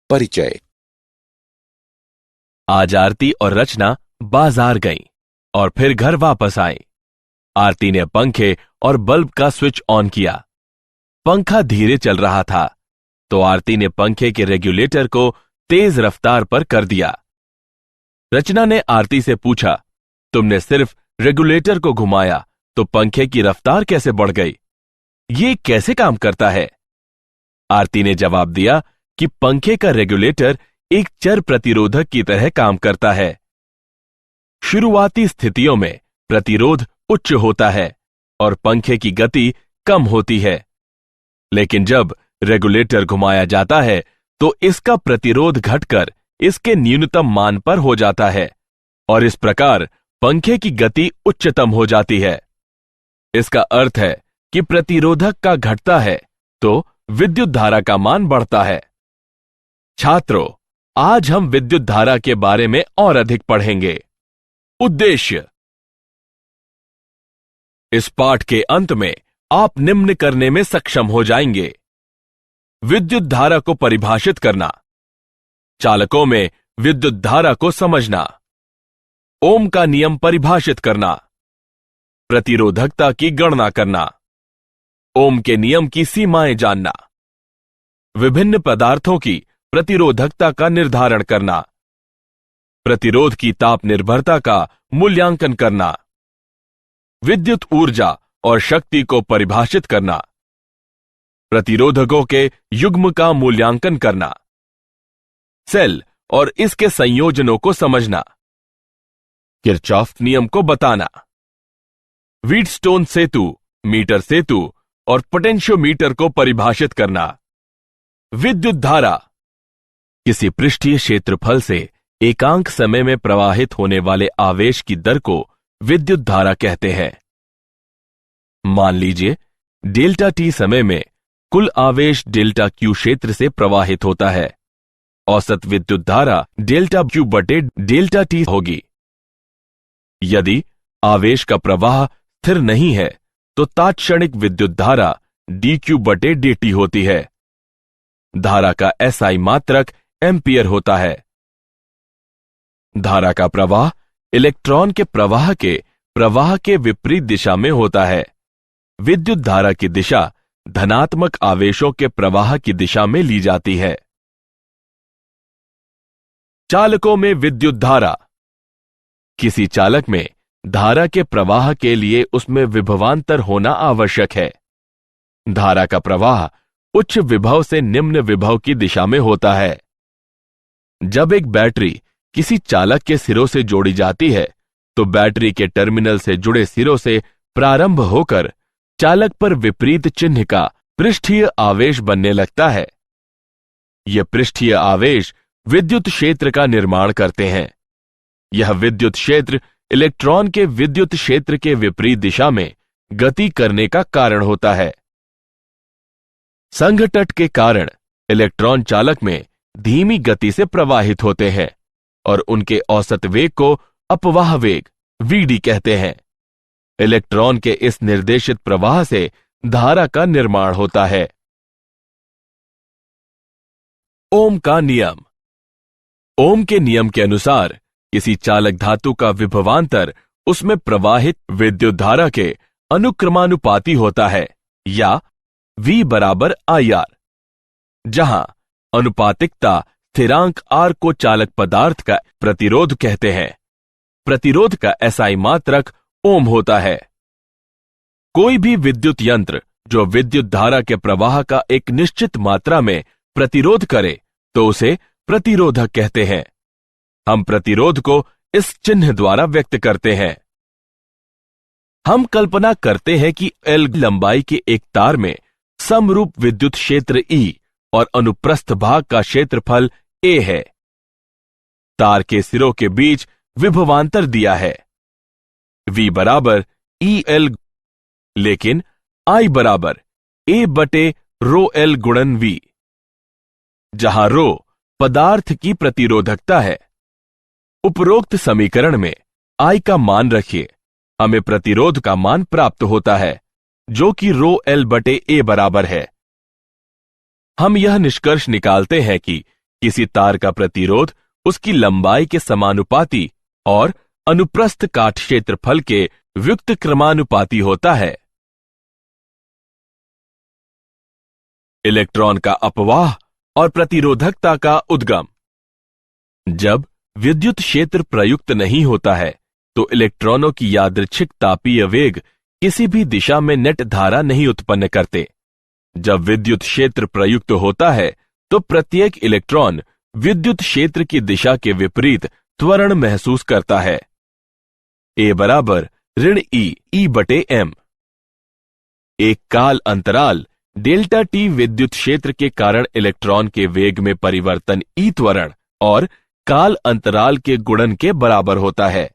परिचय। आज आरती और रचना बाजार गईं और फिर घर वापस आई। आरती ने पंखे और बल्ब का स्विच ऑन किया। पंखा धीरे चल रहा था तो आरती ने पंखे के रेगुलेटर को तेज रफ्तार पर कर दिया। रचना ने आरती से पूछा, तुमने सिर्फ रेगुलेटर को घुमाया तो पंखे की रफ्तार कैसे बढ़ गई? ये कैसे काम करता है? आरती ने जवाब दिया कि पंखे का रेगुलेटर एक चर प्रतिरोधक की तरह काम करता है। शुरुआती स्थितियों में प्रतिरोध उच्च होता है और पंखे की गति कम होती है, लेकिन जब रेगुलेटर घुमाया जाता है तो इसका प्रतिरोध घटकर इसके न्यूनतम मान पर हो जाता है और इस प्रकार पंखे की गति उच्चतम हो जाती है। इसका अर्थ है कि प्रतिरोधक का घटता है तो विद्युत धारा का मान बढ़ता है। छात्रों, आज हम विद्युत धारा के बारे में और अधिक पढ़ेंगे। उद्देश्य। इस पाठ के अंत में आप निम्न करने में सक्षम हो जाएंगे: विद्युत धारा को परिभाषित करना, चालकों में विद्युत धारा को समझना, ओम का नियम परिभाषित करना, प्रतिरोधकता की गणना करना, ओम के नियम की सीमाएं जानना, विभिन्न पदार्थों की प्रतिरोधकता का निर्धारण करना, प्रतिरोध की ताप निर्भरता का मूल्यांकन करना, विद्युत ऊर्जा और शक्ति को परिभाषित करना, प्रतिरोधकों के युग्म का मूल्यांकन करना, सेल और इसके संयोजनों को समझना, किरचॉफ नियम को बताना, व्हीटस्टोन सेतु, मीटर सेतु और पोटेंशियोमीटर को परिभाषित करना। विद्युत धारा किसी पृष्ठीय क्षेत्रफल से एकांक समय में प्रवाहित होने वाले आवेश की दर को विद्युत धारा कहते हैं। मान लीजिए डेल्टा टी समय में कुल आवेश डेल्टा क्यू क्षेत्र से प्रवाहित होता है। औसत विद्युत धारा डेल्टा क्यू बटे डेल्टा टी होगी। यदि आवेश का प्रवाह स्थिर नहीं है तो तात्क्षणिक विद्युत धारा डी क्यू बटे dt होती है। धारा का SI मात्रक एम्पियर होता है। धारा का प्रवाह इलेक्ट्रॉन के प्रवाह के विपरीत दिशा में होता है। विद्युत धारा की दिशा धनात्मक आवेशों के प्रवाह की दिशा में ली जाती है। चालकों में विद्युत धारा। किसी चालक में धारा के प्रवाह के लिए उसमें विभवांतर होना आवश्यक है। धारा का प्रवाह उच्च विभव से निम्न विभव की दिशा में होता है। जब एक बैटरी किसी चालक के सिरों से जोड़ी जाती है तो बैटरी के टर्मिनल से जुड़े सिरों से प्रारंभ होकर चालक पर विपरीत चिन्ह का पृष्ठीय आवेश बनने लगता है। यह पृष्ठीय आवेश विद्युत क्षेत्र का निर्माण करते हैं। यह विद्युत क्षेत्र इलेक्ट्रॉन के विद्युत क्षेत्र के विपरीत दिशा में गति करने का कारण होता है। संघटट के कारण इलेक्ट्रॉन चालक में धीमी गति से प्रवाहित होते हैं और उनके औसत वेग को अपवाह वेग Vd कहते हैं। इलेक्ट्रॉन के इस निर्देशित प्रवाह से धारा का निर्माण होता है। ओम का नियम। ओम के नियम के अनुसार किसी चालक धातु का विभवांतर उसमें प्रवाहित विद्युत धारा के अनुक्रमानुपाती होता है या V बराबर IR, जहां अनुपातिकता स्थिरांक R को चालक पदार्थ का प्रतिरोध कहते हैं। प्रतिरोध का SI मात्रक ओम होता है। कोई भी विद्युत यंत्र जो विद्युत धारा के प्रवाह का एक निश्चित मात्रा में प्रतिरोध करे तो उसे प्रतिरोधक कहते हैं। हम प्रतिरोध को इस चिन्ह द्वारा व्यक्त करते हैं। हम कल्पना करते हैं कि L लंबाई के एक तार में समरूप विद्युत क्षेत्र E और अनुप्रस्थ भाग का क्षेत्रफल A है। तार के सिरों के बीच विभवांतर दिया है V बराबर EL, लेकिन I बराबर A बटे रो L गुणन V, जहां रो पदार्थ की प्रतिरोधकता है। उपरोक्त समीकरण में I का मान रखिए, हमें प्रतिरोध का मान प्राप्त होता है जो कि रो L बटे A बराबर है। हम यह निष्कर्ष निकालते हैं कि किसी तार का प्रतिरोध उसकी लंबाई के समानुपाती और अनुप्रस्थ काट क्षेत्रफल के व्युक्त क्रमानुपाती होता है। इलेक्ट्रॉन का अपवाह और प्रतिरोधकता का उद्गम। जब विद्युत क्षेत्र प्रयुक्त नहीं होता है तो इलेक्ट्रॉनों की यादृच्छिक तापीय वेग किसी भी दिशा में नेट धारा नहीं उत्पन्न करते। जब विद्युत क्षेत्र प्रयुक्त होता है तो प्रत्येक इलेक्ट्रॉन विद्युत क्षेत्र की दिशा के विपरीत त्वरण महसूस करता है। ए बराबर ऋण ई बटे एम। एक काल अंतराल डेल्टा टी विद्युत क्षेत्र के कारण इलेक्ट्रॉन के वेग में परिवर्तन ई त्वरण और काल अंतराल के गुणन के बराबर होता है।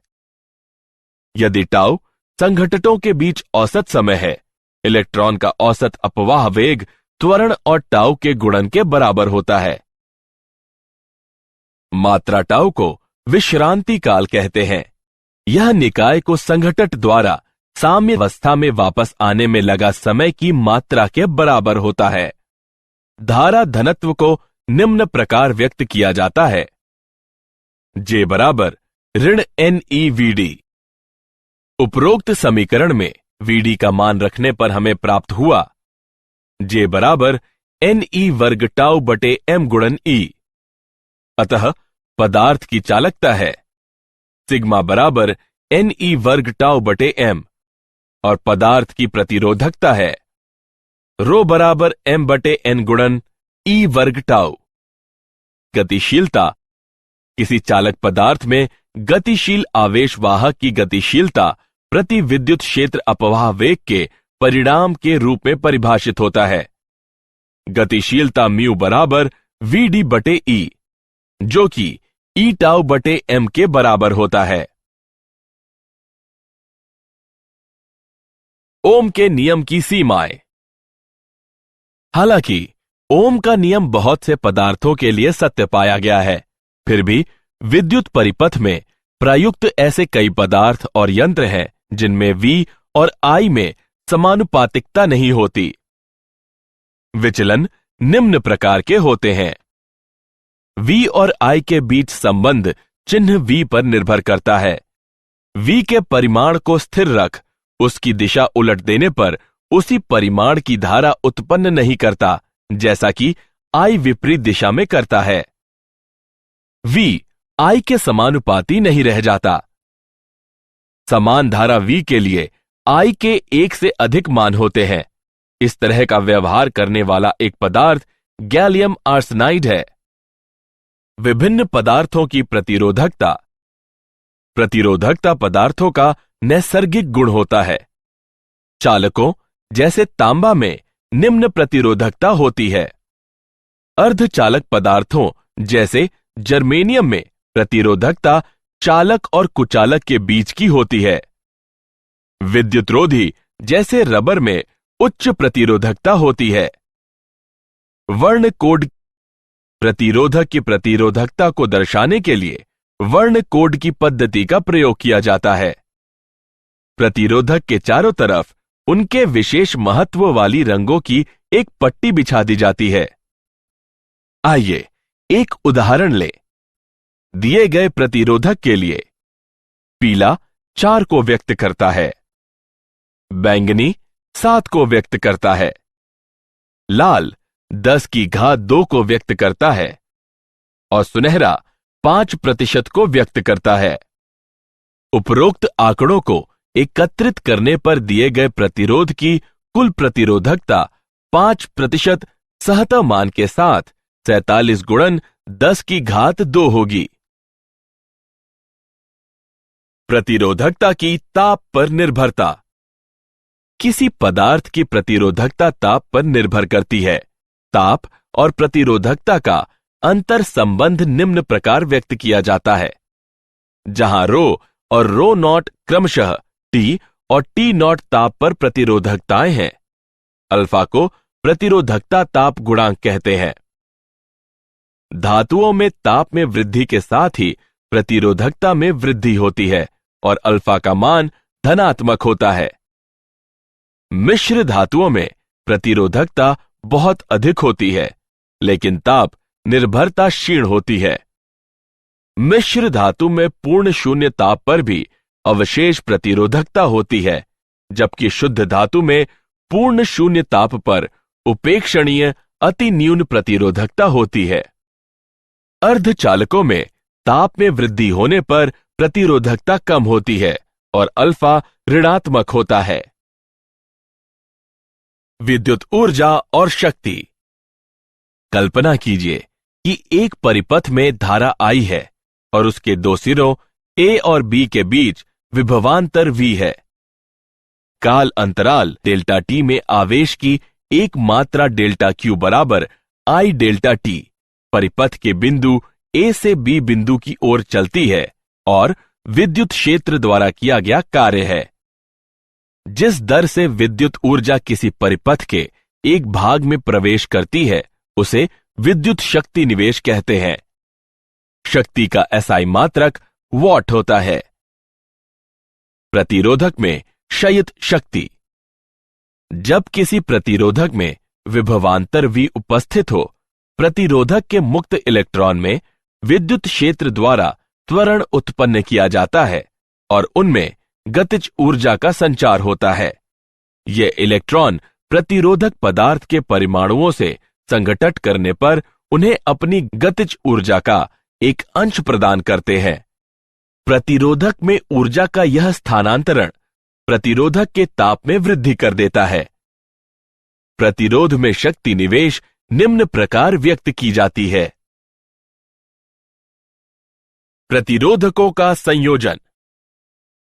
यदि टाउ संघटकों के बीच औसत समय है, इलेक्ट्रॉन का औसत अपवाह वेग त्वरण और टाउ के गुणन के बराबर होता है। मात्रा टाउ को विश्रांति काल कहते हैं। यह निकाय को संघटक द्वारा साम्य अवस्था में वापस आने में लगा समय की मात्रा के बराबर होता है। धारा घनत्व को निम्न प्रकार व्यक्त किया जाता है। जे बराबर ऋण NeVd। उपरोक्त समीकरण में Vd का मान रखने पर हमें प्राप्त हुआ जे बराबर Ne वर्ग टाउ बटे m गुणन E। अतः पदार्थ की चालकता है सिग्मा बराबर Ne वर्ग टाउ बटे m और पदार्थ की प्रतिरोधकता है रो बराबर m बटे n गुणन E वर्ग टाउ। गतिशीलता। किसी चालक पदार्थ में गतिशील आवेश वाहक की गतिशीलता प्रति विद्युत क्षेत्र अपवाह वेग के परिणाम के रूप में परिभाषित होता है। गतिशीलता म्यू बराबर Vd बटे E, जो कि E टाउ बटे m के बराबर होता है। ओम के नियम की सीमाएं। हालांकि ओम का नियम बहुत से पदार्थों के लिए सत्य पाया गया है, फिर भी विद्युत परिपथ में प्रयुक्त ऐसे कई पदार्थ और यंत्र हैं जिनमें V और I में समानुपातिकता नहीं होती। विचलन निम्न प्रकार के होते हैं। V और I के बीच संबंध चिन्ह V पर निर्भर करता है। V के परिमाण को स्थिर रख उसकी दिशा उलट देने पर उसी परिमाण की धारा उत्पन्न नहीं करता जैसा कि I विपरीत दिशा में करता है। V I के समानुपाती नहीं रह जाता। समान धारा V के लिए I के एक से अधिक मान होते हैं। इस तरह का व्यवहार करने वाला एक पदार्थ गैलियम आर्सेनाइड है। विभिन्न पदार्थों की प्रतिरोधकता। प्रतिरोधकता पदार्थों का नैसर्गिक गुण होता है। चालकों जैसे तांबा में निम्न प्रतिरोधकता होती है। अर्धचालक पदार्थों जैसे जर्मेनियम में प्रतिरोधकता चालक और कुचालक के बीच की होती है। विद्युतरोधी जैसे रबर में उच्च प्रतिरोधकता होती है। वर्ण कोड प्रतिरोधक की प्रतिरोधकता को दर्शाने के लिए वर्ण कोड की पद्धति का प्रयोग किया जाता है। प्रतिरोधक के चारों तरफ उनके विशेष महत्व वाली रंगों की एक पट्टी बिछा दी जाती है। आइए एक उदाहरण लें। दिए गए प्रतिरोधक के लिए पीला 4 को व्यक्त करता है, बैंगनी 7 को व्यक्त करता है, लाल 10 की घात 2 को व्यक्त करता है और सुनहरा 5% को व्यक्त करता है। उपरोक्त आंकड़ों को एकत्रित करने पर दिए गए प्रतिरोध की कुल प्रतिरोधकता 5% सहता मान के साथ 47 गुणन 10 की घात 2 होगी। प्रतिरोधकता की ताप पर निर्भरता। किसी पदार्थ की प्रतिरोधकता ताप पर निर्भर करती है। ताप और प्रतिरोधकता का अंतर संबंध निम्न प्रकार व्यक्त किया जाता है, जहां रो और रो नॉट क्रमशः T और T नॉट ताप पर प्रतिरोधकताएं हैं। अल्फा को प्रतिरोधकता ताप गुणांक कहते हैं। धातुओं में ताप में वृद्धि के साथ ही प्रतिरोधकता में वृद्धि होती है और अल्फा का मान धनात्मक होता है। मिश्र धातुओं में प्रतिरोधकता बहुत अधिक होती है, लेकिन ताप निर्भरता क्षीण होती है। मिश्र धातु में पूर्ण शून्य ताप पर भी अवशेष प्रतिरोधकता होती है, जबकि शुद्ध धातु में पूर्ण शून्य ताप पर उपेक्षणीय अति न्यून प्रतिरोधकता होती है। अर्धचालकों में ताप में वृद्धि होने पर प्रतिरोधकता कम होती है और अल्फा ऋणात्मक होता है। विद्युत ऊर्जा और शक्ति। कल्पना कीजिए कि एक परिपथ में धारा I है और उसके दो सिरों A और B के बीच विभवांतर V है। काल अंतराल डेल्टा T में आवेश की एक मात्रा डेल्टा Q बराबर I डेल्टा T परिपथ के बिंदु A से B बिंदु की ओर चलती है और विद्युत क्षेत्र द्वारा किया गया कार्य है। जिस दर से विद्युत ऊर्जा किसी परिपथ के एक भाग में प्रवेश करती है उसे विद्युत शक्ति निवेश कहते हैं। शक्ति का SI मात्रक वॉट होता है। प्रतिरोधक में क्षयित शक्ति। जब किसी प्रतिरोधक में विभवांतर V उपस्थित हो, प्रतिरोधक के मुक्त इलेक्ट्रॉन में विद्युत क्षेत्र द्वारा त्वरण उत्पन्न किया जाता है और उनमें गतिज ऊर्जा का संचार होता है। ये इलेक्ट्रॉन प्रतिरोधक पदार्थ के परमाणुओं से संघटन करने पर उन्हें अपनी गतिज ऊर्जा का एक अंश प्रदान करते हैं। प्रतिरोधक में ऊर्जा का यह स्थानांतरण प्रतिरोधक के ताप में वृद्धि कर देता है। प्रतिरोध में शक्ति निवेश निम्न प्रकार व्यक्त की जाती है। प्रतिरोधकों का संयोजन।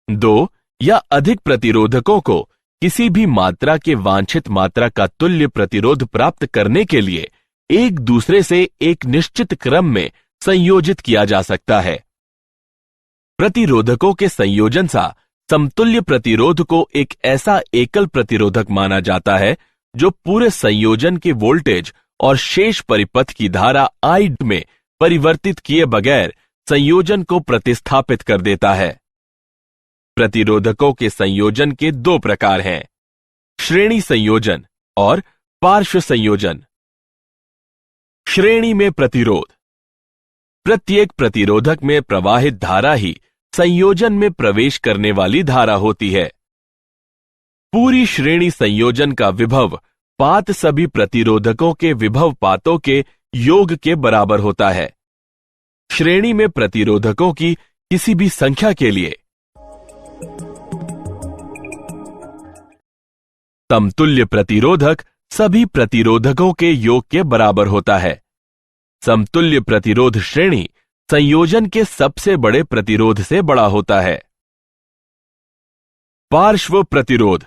दो या अधिक प्रतिरोधकों को किसी भी मात्रा के वांछित मात्रा का तुल्य प्रतिरोध प्राप्त करने के लिए एक दूसरे से एक निश्चित क्रम में संयोजित किया जा सकता है। प्रतिरोधकों के संयोजन सा समतुल्य प्रतिरोध को एक ऐसा एकल प्रतिरोधक माना जाता है जो पूरे संयोजन के वोल्टेज और शेष परिपथ की धारा I में परिवर्तित किए बगैर संयोजन को प्रतिस्थापित कर देता है। प्रतिरोधकों के संयोजन के दो प्रकार हैं, श्रेणी संयोजन और पार्श्व संयोजन। श्रेणी में प्रतिरोध। प्रत्येक प्रतिरोधक में प्रवाहित धारा ही संयोजन में प्रवेश करने वाली धारा होती है। पूरी श्रेणी संयोजन का विभव पात सभी प्रतिरोधकों के विभव पातों के योग के बराबर होता है। श्रेणी में प्रतिरोधकों की किसी भी संख्या के लिए समतुल्य प्रतिरोधक सभी प्रतिरोधकों के योग के बराबर होता है। समतुल्य प्रतिरोध श्रेणी संयोजन के सबसे बड़े प्रतिरोध से बड़ा होता है। पार्श्व प्रतिरोध।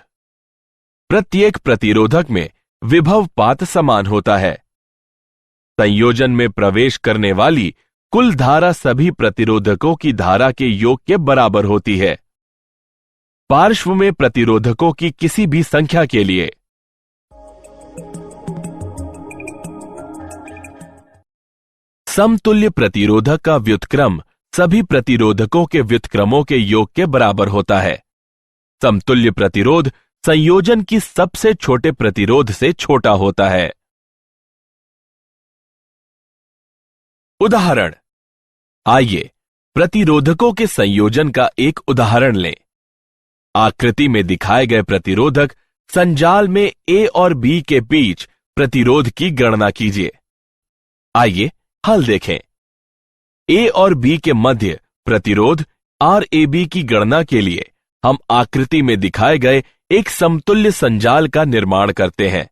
प्रत्येक प्रतिरोधक में विभव पात समान होता है। संयोजन में प्रवेश करने वाली कुल धारा सभी प्रतिरोधकों की धारा के योग के बराबर होती है। पार्श्व में प्रतिरोधकों की किसी भी संख्या के लिए समतुल्य प्रतिरोधक का व्युत्क्रम सभी प्रतिरोधकों के व्युत्क्रमों के योग के बराबर होता है। समतुल्य प्रतिरोध संयोजन की सबसे छोटे प्रतिरोध से छोटा होता है। उदाहरण। आइए प्रतिरोधकों के संयोजन का एक उदाहरण लें। आकृति में दिखाए गए प्रतिरोधक संजाल में A और B के बीच प्रतिरोध की गणना कीजिए। आइए हल देखें। A और B के मध्य प्रतिरोध RAB की गणना के लिए हम आकृति में दिखाए गए एक समतुल्य संजाल का निर्माण करते हैं।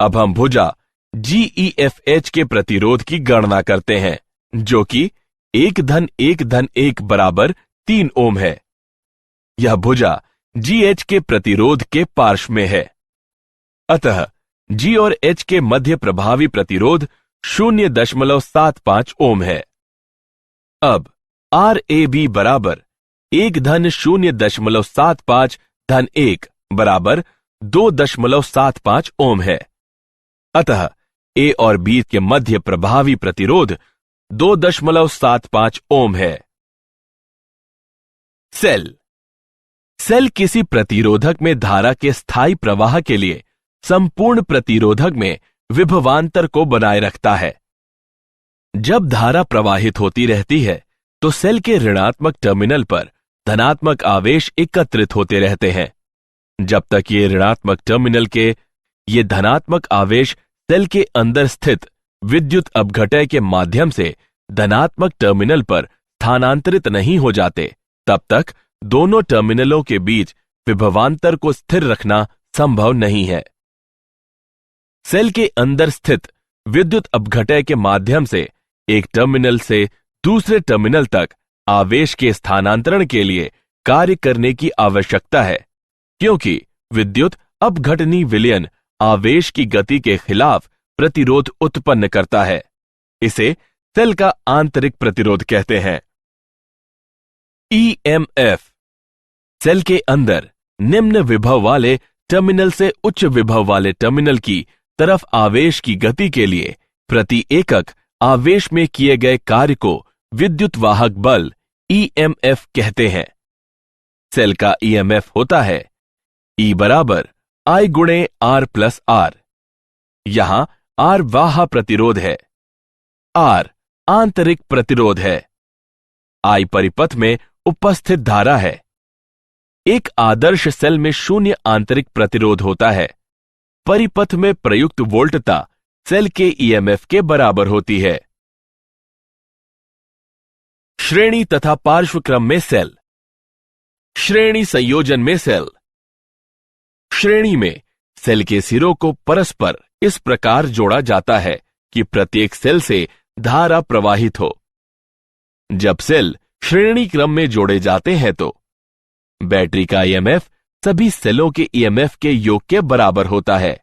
अब हम भुजा GEFH के प्रतिरोध की गणना करते हैं, जो कि 1-1-1 बराबर 3 ओम है। यह भुजा GH के प्रतिरोध के पार्श्व में है। अतः G और H के मध्य प्रभावी प्रतिरोध 0.75 ओम है। अब RAB बराबर 1-0.75-1 बराबर 2.75 ओम है। अतः A और B के मध्य प्रभावी प्रतिरोध 2.75 ओम है। सेल किसी प्रतिरोधक में धारा के स्थायी प्रवाह के लिए संपूर्ण प्रतिरोधक में विभवांतर को बनाए रखता है। जब धारा प्रवाहित होती रहती है तो सेल के ऋणात्मक टर्मिनल पर धनात्मक आवेश एकत्रित होते रहते हैं। जब तक ये ऋणात्मक टर्मिनल के ये धनात्मक आवेश सेल के अंदर स्थित विद्युत अपघटय के माध्यम से धनात्मक टर्मिनल पर स्थानांतरित नहीं हो जाते, तब तक दोनों टर्मिनलों के बीच विभवांतर को स्थिर रखना संभव नहीं है। सेल के अंदर स्थित विद्युत अपघटय के माध्यम से एक टर्मिनल से दूसरे टर्मिनल तक आवेश के स्थानांतरण के लिए कार्य करने की आवश्यकता है, क्योंकि विद्युत अपघटनी विलयन आवेश की गति के खिलाफ प्रतिरोध उत्पन्न करता है। इसे सेल का आंतरिक प्रतिरोध कहते हैं। ईएमएफ सेल के अंदर निम्न विभव वाले टर्मिनल से उच्च विभव वाले टर्मिनल की तरफ आवेश की गति के लिए प्रति एकक आवेश में किए गए कार्य को विद्युत वाहक बल ईएमएफ कहते हैं। सेल का ईएमएफ होता है E बराबर I गुणे R प्लस R। यहां R वाह प्रतिरोध है, R आंतरिक प्रतिरोध है, I परिपथ में उपस्थित धारा है। एक आदर्श सेल में शून्य आंतरिक प्रतिरोध होता है। परिपथ में प्रयुक्त वोल्टता सेल के ईएमएफ के बराबर होती है। श्रेणी तथा पार्श्वक्रम में सेल। श्रेणी संयोजन में सेल। श्रेणी में सेल के सिरों को परस्पर इस प्रकार जोड़ा जाता है कि प्रत्येक सेल से धारा प्रवाहित हो। जब सेल श्रेणी क्रम में जोड़े जाते हैं तो बैटरी का ईएमएफ सभी सेलों के ईएमएफ के योग के बराबर होता है।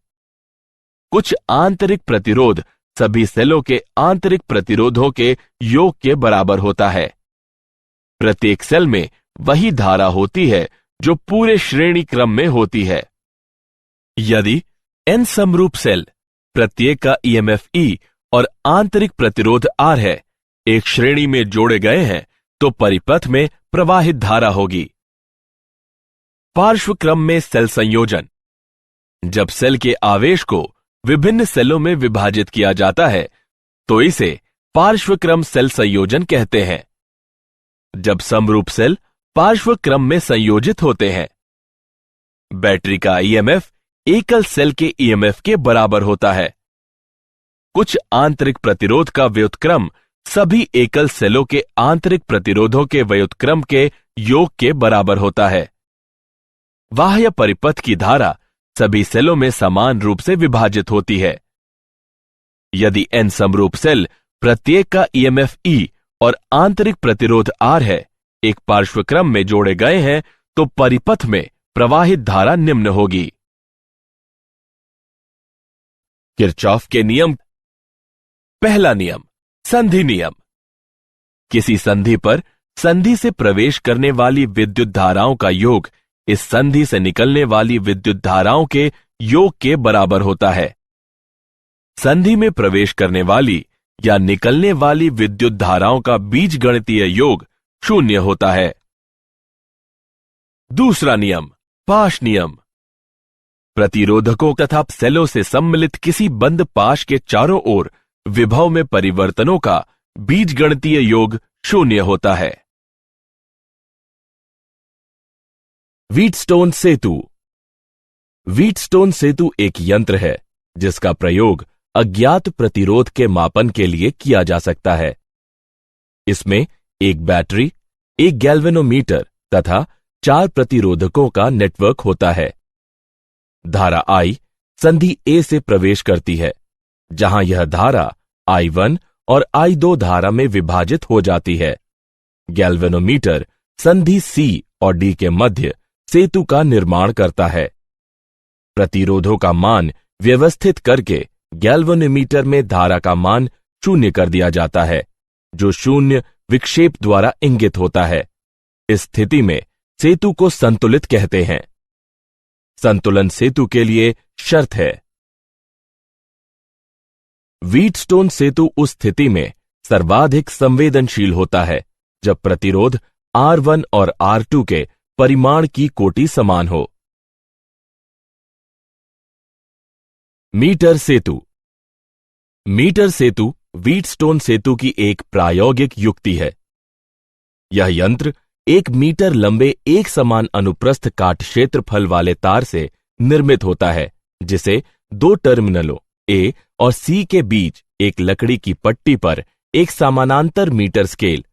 कुछ आंतरिक प्रतिरोध सभी सेलों के आंतरिक प्रतिरोधों के योग के बराबर होता है। प्रत्येक सेल में वही धारा होती है जो पूरे श्रेणी क्रम में होती है। यदि n समरूप सेल प्रत्येक का ईएमएफ E और आंतरिक प्रतिरोध R है, एक श्रेणी में जोड़े गए हैं, तो परिपथ में प्रवाहित धारा होगी। पार्श्वक्रम में सेल संयोजन। जब सेल के आवेश को विभिन्न सेलों में विभाजित किया जाता है तो इसे पार्श्वक्रम सेल संयोजन कहते हैं। जब समरूप सेल पार्श्वक्रम में संयोजित होते हैं, बैटरी का ईएमएफ एकल सेल के ईएमएफ के बराबर होता है। कुछ आंतरिक प्रतिरोध का व्युत्क्रम सभी एकल सेलों के आंतरिक प्रतिरोधों के व्युत्क्रम के योग के बराबर होता है। बाह्य परिपथ की धारा सभी सेलों में समान रूप से विभाजित होती है। यदि n समरूप सेल प्रत्येक का ईएमएफ E और आंतरिक प्रतिरोध R है, एक पार्श्वक्रम में जोड़े गए हैं, तो परिपथ में प्रवाहित धारा निम्न होगी। किरचॉफ के नियम। पहला नियम, संधि नियम। किसी संधि पर संधि से प्रवेश करने वाली विद्युत धाराओं का योग इस संधि से निकलने वाली विद्युत धाराओं के योग के बराबर होता है। संधि में प्रवेश करने वाली या निकलने वाली विद्युत धाराओं का बीजगणितीय योग शून्य होता है। दूसरा नियम, पाश नियम। प्रतिरोधकों तथा सेलों से सम्मिलित किसी बंद पाश के चारों ओर विभव में परिवर्तनों का बीजगणितीय योग शून्य होता है। व्हीटस्टोन सेतु। व्हीटस्टोन सेतु एक यंत्र है जिसका प्रयोग अज्ञात प्रतिरोध के मापन के लिए किया जा सकता है। इसमें एक बैटरी, एक गैल्वेनोमीटर तथा 4 प्रतिरोधकों का नेटवर्क होता है। धारा I संधि A से प्रवेश करती है, जहां यह धारा I1 और I2 धारा में विभाजित हो जाती है। गैल्वेनोमीटर संधि C और D के मध्य सेतु का निर्माण करता है। प्रतिरोधों का मान व्यवस्थित करके गैल्वेनोमीटर में धारा का मान शून्य कर दिया जाता है, जो शून्य विक्षेप द्वारा इंगित होता है। इस स्थिति में सेतु को संतुलित कहते हैं। संतुलन सेतु के लिए शर्त है। व्हीटस्टोन सेतु उस स्थिति में सर्वाधिक संवेदनशील होता है जब प्रतिरोध R1 और R2 के परिमाण की कोटि समान हो। मीटर सेतु। मीटर सेतु व्हीटस्टोन सेतु की एक प्रायोगिक युक्ति है। यह यंत्र 1 मीटर लंबे एक समान अनुप्रस्थ काट क्षेत्रफल वाले तार से निर्मित होता है, जिसे 2 टर्मिनलों ए और सी के बीच एक लकड़ी की पट्टी पर एक समानांतर मीटर स्केल,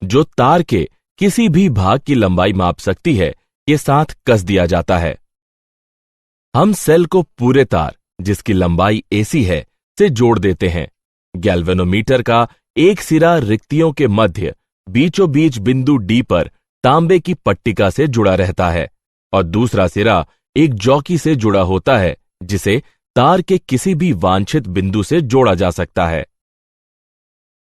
जो तार के किसी भी भाग की लंबाई माप सकती है, के साथ कस दिया जाता है। हम सेल को पूरे तार, जिसकी लंबाई एसी है, से जोड़ देते हैं। गैल्वेनोमीटर का एक सिरा रिक्तियों के मध्य बीचों बीच बिंदु डी पर तांबे की पट्टिका से जुड़ा रहता है और दूसरा सिरा एक जॉकी से जुड़ा होता है, जिसे तार के किसी भी वांछित बिंदु से जोड़ा जा सकता है।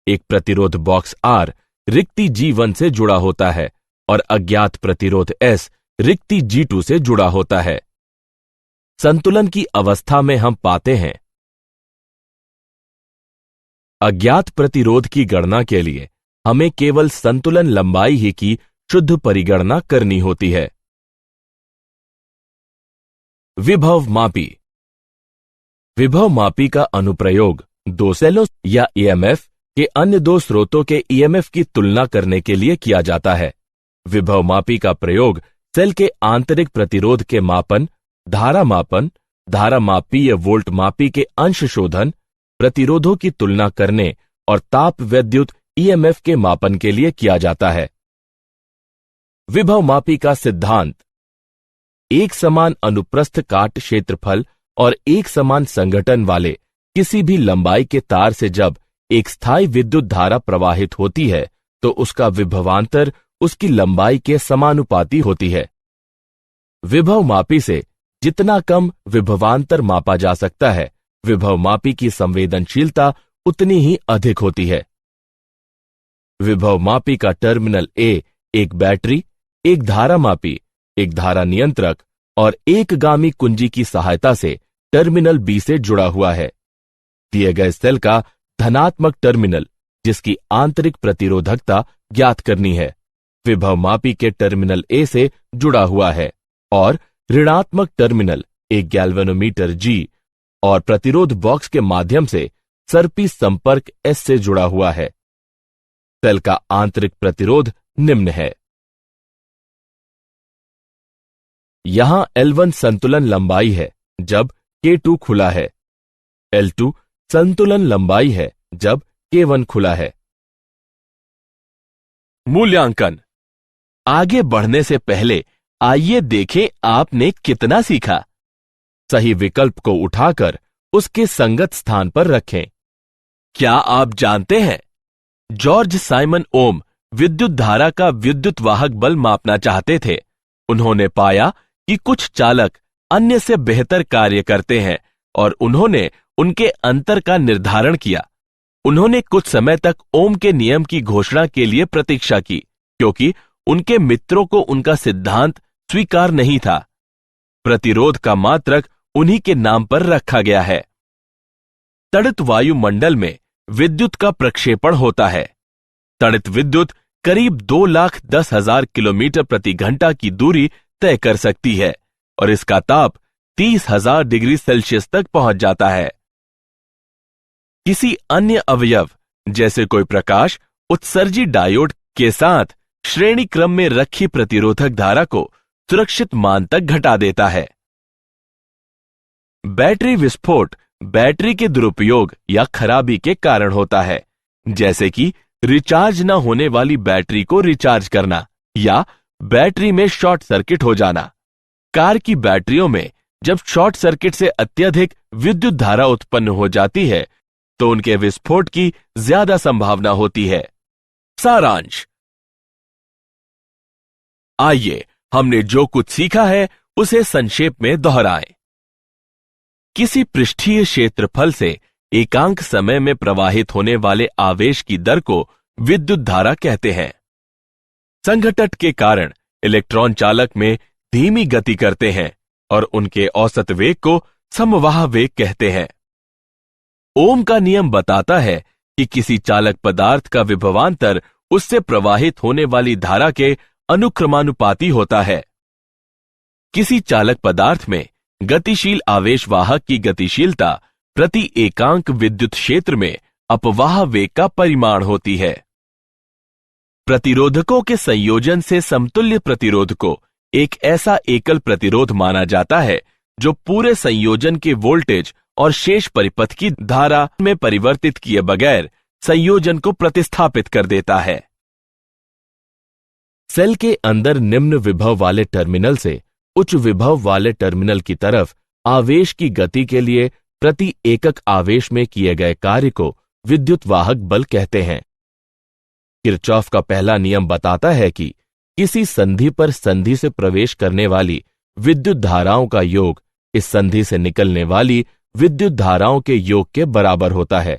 एक प्रतिरोध बॉक्स आर रिक्ति G1 से जुड़ा होता है और अज्ञात प्रतिरोध S रिक्ति G2 से जुड़ा होता है। संतुलन की अवस्था में हम पाते हैं, अज्ञात प्रतिरोध की गणना के लिए हमें केवल संतुलन लंबाई ही की शुद्ध परिगणना करनी होती है। विभव मापी। विभव मापी का अनुप्रयोग 2 सेलों या ईएमएफ के अन्य 2 स्रोतों के ईएमएफ की तुलना करने के लिए किया जाता है। विभव मापी का प्रयोग सेल के आंतरिक प्रतिरोध के मापन, धारा मापी या वोल्ट मापी के अंश शोधन, प्रतिरोधों की तुलना करने और ताप विद्युत ईएमएफ के मापन के लिए किया जाता है। विभव मापी का सिद्धांत: एक समान अनुप्रस्थ काट क्षेत्रफल और एक समान संघटन वाले किसी भी लंबाई के तार से जब एक स्थायी विद्युत धारा प्रवाहित होती है, तो उसका विभवांतर उसकी लंबाई के समानुपाती होती है। विभव मापी से जितना कम विभवांतर मापा जा सकता है, विभव मापी की संवेदनशीलता उतनी ही अधिक होती है। विभव मापी का टर्मिनल ए एक बैटरी, एक धारा मापी, एक धारा नियंत्रक और एक गामी कुंजी की सहायता से टर्मिनल बी से जुड़ा हुआ है। दिए गए सेल का धनात्मक टर्मिनल, जिसकी आंतरिक प्रतिरोधकता ज्ञात करनी है, विभव मापी के टर्मिनल ए से जुड़ा हुआ है और ऋणात्मक टर्मिनल एक गैल्वेनोमीटर जी और प्रतिरोध बॉक्स के माध्यम से सर्पी संपर्क एस से जुड़ा हुआ है। सेल का आंतरिक प्रतिरोध निम्न है। यहां L1 संतुलन लंबाई है जब K2 खुला है, L2 संतुलन लंबाई है जब K1 खुला है। मूल्यांकन। आगे बढ़ने से पहले आइए देखें आपने कितना सीखा। सही विकल्प को उठाकर उसके संगत स्थान पर रखें। क्या आप जानते हैं, जॉर्ज साइमन ओम विद्युत धारा का विद्युत वाहक बल मापना चाहते थे। उन्होंने पाया कि कुछ चालक अन्य से बेहतर कार्य करते हैं और उन्होंने उनके अंतर का निर्धारण किया। उन्होंने कुछ समय तक ओम के नियम की घोषणा के लिए प्रतीक्षा की, क्योंकि उनके मित्रों को उनका सिद्धांत स्वीकार नहीं था। प्रतिरोध का मात्रक उन्हीं के नाम पर रखा गया है। तड़ित वायुमंडल में विद्युत का प्रक्षेपण होता है। तड़ित विद्युत करीब 2,10,000 किलोमीटर प्रति घंटा की दूरी तय कर सकती है और इसका ताप 30,000 डिग्री सेल्सियस तक पहुंच जाता है। किसी अन्य अवयव जैसे कोई प्रकाश उत्सर्जी डायोड के साथ श्रेणी क्रम में रखी प्रतिरोधक धारा को सुरक्षित मान तक घटा देता है। बैटरी विस्फोट बैटरी के दुरुपयोग या खराबी के कारण होता है, जैसे कि रिचार्ज न होने वाली बैटरी को रिचार्ज करना या बैटरी में शॉर्ट सर्किट हो जाना। कार की बैटरियों में जब शॉर्ट सर्किट से अत्यधिक विद्युत धारा उत्पन्न हो जाती है, तो उनके विस्फोट की ज्यादा संभावना होती है। सारांश। आइए हमने जो कुछ सीखा है उसे संक्षेप में दोहराएं। किसी पृष्ठीय क्षेत्रफल से एकांक समय में प्रवाहित होने वाले आवेश की दर को विद्युत धारा कहते हैं। संघटन के कारण इलेक्ट्रॉन चालक में धीमी गति करते हैं और उनके औसत वेग को समवाह वेग कहते हैं। ओम का नियम बताता है कि किसी चालक पदार्थ का विभवांतर उससे प्रवाहित होने वाली धारा के अनुक्रमानुपाती होता है। किसी चालक पदार्थ में गतिशील आवेश वाहक की गतिशीलता प्रति एकांक विद्युत क्षेत्र में अपवाह वेग का परिमाण होती है। प्रतिरोधकों के संयोजन से समतुल्य प्रतिरोध को एक ऐसा एकल प्रतिरोध माना जाता है जो पूरे संयोजन के वोल्टेज और शेष परिपथ की धारा में परिवर्तित किए बगैर संयोजन को प्रतिस्थापित कर देता है। सेल के अंदर निम्न विभव वाले टर्मिनल से उच्च विभव वाले टर्मिनल की तरफ आवेश की गति के लिए प्रति एकक आवेश में किए गए कार्य को विद्युत वाहक बल कहते हैं। किरचॉफ का पहला नियम बताता है कि किसी संधि पर संधि से प्रवेश करने वाली विद्युत धाराओं का योग इस संधि से निकलने वाली विद्युत धाराओं के योग के बराबर होता है।